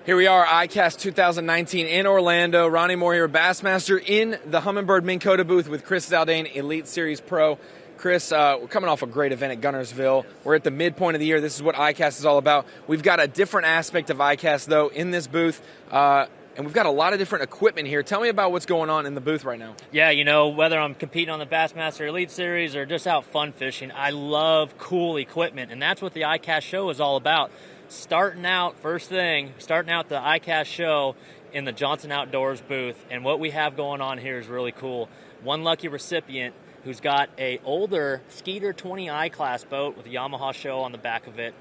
Here we are, ICAST 2019 in Orlando. Ronnie Moore here, Bassmaster, in the Humminbird Minn Kota booth with Chris Zaldain, Elite Series Pro. Chris, we're coming off a great event at Guntersville. We're at the midpoint of the year. This is what ICAST is all about. We've got a different aspect of ICAST, though, in this booth. And we've got a lot of different equipment here. Tell me about what's going on in the booth right now. Yeah, you know, whether I'm competing on the Bassmaster Elite Series or just out fun fishing, I love cool equipment, and that's what the ICAST show is all about. Starting out the ICAST show in the Johnson Outdoors booth, and what we have going on here is really cool. One lucky recipient who's got a older Skeeter 20i class boat with a Yamaha show on the back of it.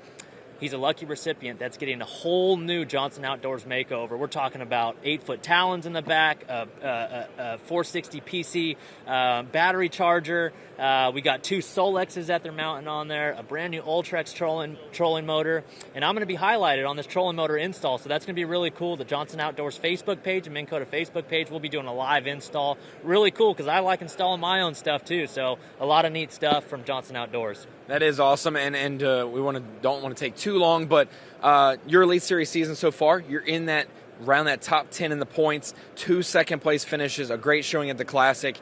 He's a lucky recipient that's getting a whole new Johnson Outdoors makeover. We're talking about 8-foot talons in the back, a 460 PC battery charger. We got 2 Solexes that they're mounting on there, a brand new Ultrex trolling motor, and I'm going to be highlighted on this trolling motor install, so that's going to be really cool. The Johnson Outdoors Facebook page and Minn Kota Facebook page, we'll be doing a live install. Really cool, because I like installing my own stuff too, so a lot of neat stuff from Johnson Outdoors. That is awesome, and we don't want to take too long, but your Elite Series season so far, you're in that around that top 10 in the points, 2 second-place finishes, a great showing at the Classic.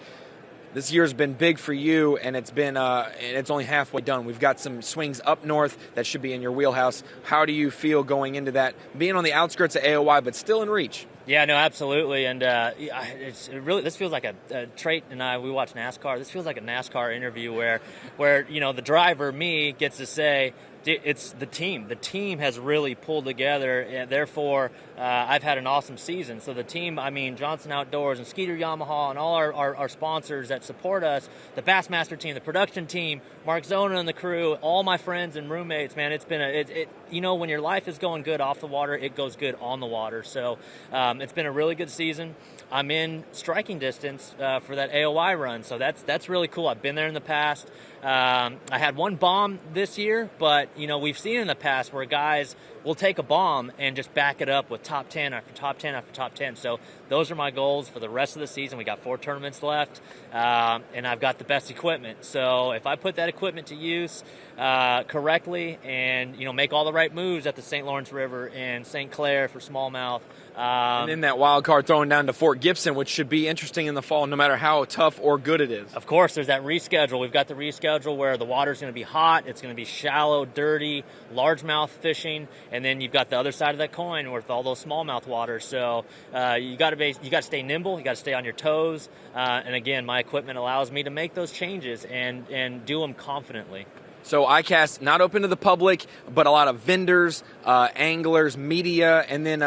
This year's been big for you, and it's only halfway done. We've got some swings up north that should be in your wheelhouse. How do you feel going into that, being on the outskirts of AOY, but still in reach? Yeah, no, absolutely, and this feels like a Trait and we watch NASCAR. This feels like a NASCAR interview where you know the driver, me, gets to say, it's the team. The team has really pulled together, and therefore I've had an awesome season. So the team, I mean, Johnson Outdoors and Skeeter Yamaha and all our sponsors that support us, the Bassmaster team, the production team, Mark Zona and the crew, all my friends and roommates, man, it's been you know, when your life is going good off the water, it goes good on the water. So it's been a really good season. I'm in striking distance for that AOY run, so that's really cool. I've been there in the past. I had one bomb this year, but you know, we've seen in the past where guys will take a bomb and just back it up with top 10 after top 10 after top 10. So those are my goals for the rest of the season. We got 4 tournaments left, and I've got the best equipment. So if I put that equipment to use correctly and, you know, make all the right moves at the St. Lawrence River and St. Clair for smallmouth. And then that wild card throwing down to Fort Gibson, which should be interesting in the fall, no matter how tough or good it is. Of course, there's that reschedule. We've got the reschedule where the water's going to be hot, it's going to be shallow, dirty, largemouth fishing, and then you've got the other side of that coin with all those smallmouth waters. So you got to stay nimble, you got to stay on your toes, and again, my equipment allows me to make those changes and do them confidently. So ICAST, not open to the public, but a lot of vendors, anglers, media, and then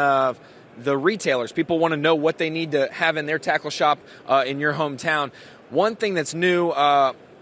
the retailers. People want to know what they need to have in their tackle shop in your hometown. One thing that's new,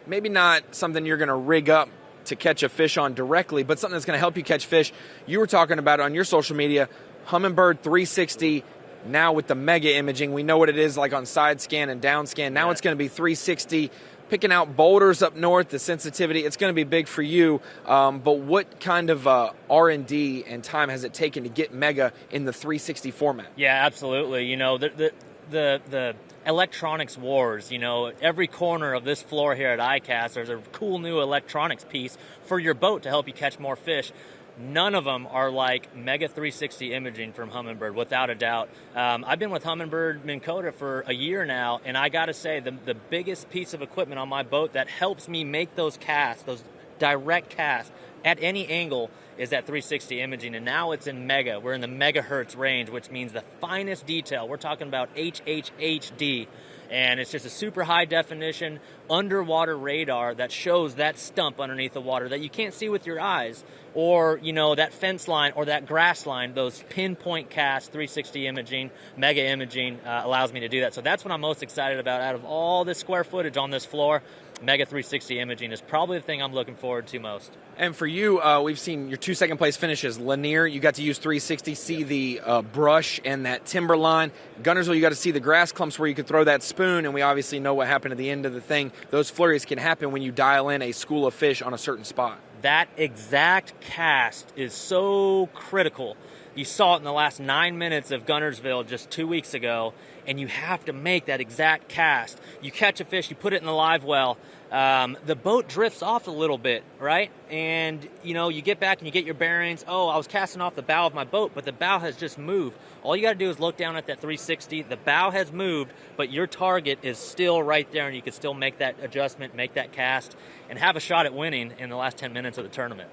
maybe not something you're going to rig up to catch a fish on directly, but something that's going to help you catch fish. You were talking about it on your social media, Humminbird 360. Now with the Mega imaging, we know what it is like on side scan and down scan. Now it's going to be 360. Picking out boulders up north, the sensitivity, it's going to be big for you. But what kind of R&D and time has it taken to get Mega in the 360 format? Yeah, absolutely. You know, the electronics wars, you know, every corner of this floor here at ICAST, there's a cool new electronics piece for your boat to help you catch more fish. None of them are like Mega 360 imaging from Humminbird, without a doubt. I've been with Humminbird Minn Kota for a year now, and I got to say, the biggest piece of equipment on my boat that helps me make those casts, those direct casts, at any angle is that 360 imaging, and now it's in Mega. We're in the megahertz range, which means the finest detail. We're talking about HHHD, and it's just a super high definition underwater radar that shows that stump underneath the water that you can't see with your eyes, or, you know, that fence line or that grass line. Those pinpoint cast 360 imaging, Mega imaging allows me to do that. So that's what I'm most excited about. Out of all this square footage on this floor, Mega 360 imaging is probably the thing I'm looking forward to most. And for you, we've seen your 2 second place finishes. Lanier, you got to use 360, see the brush and that timber line. Guntersville, you got to see the grass clumps where you could throw that spoon, and we obviously know what happened at the end of the thing. Those flurries can happen when you dial in a school of fish on a certain spot. That exact cast is so critical. You saw it in the last 9 minutes of Guntersville just 2 weeks ago, and you have to make that exact cast. You catch a fish, you put it in the live well, the boat drifts off a little bit, right? And you get back and you get your bearings. Oh, I was casting off the bow of my boat, but the bow has just moved. All you got to do is look down at that 360. The bow has moved, but your target is still right there, and you can still make that adjustment, make that cast, and have a shot at winning in the last 10 minutes of the tournament.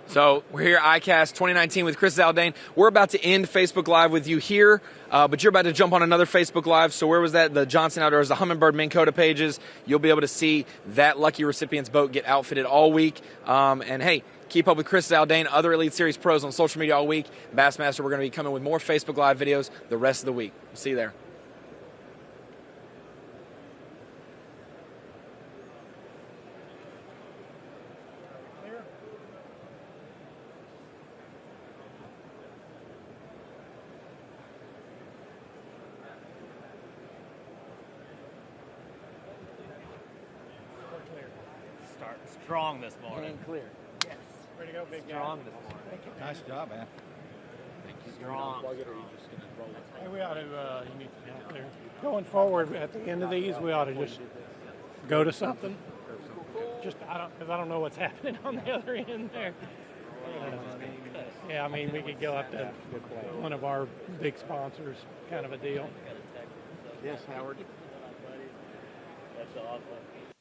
So we're here at ICAST 2019 with Chris Zaldain. We're about to end Facebook Live with you here, but you're about to jump on another Facebook Live. So where was that? The Johnson Outdoors, the Humminbird Minn Kota pages. You'll be able to see that lucky recipient's boat get outfitted all week. And hey, keep up with Chris Zaldain, other Elite Series pros on social media all week. Bassmaster, we're going to be coming with more Facebook Live videos the rest of the week. We'll see you there. Start strong this morning. Clear. Yes. Way to go, big guy. Strong this morning. Nice job, man. Strong. Hey, we ought to, you need to get out there. Going forward, at the end of these, we ought to just go to something. Because I don't know what's happening on the other end there. Yeah, I mean, we could go up to one of our big sponsors, kind of a deal. Yes, Howard. That's awesome.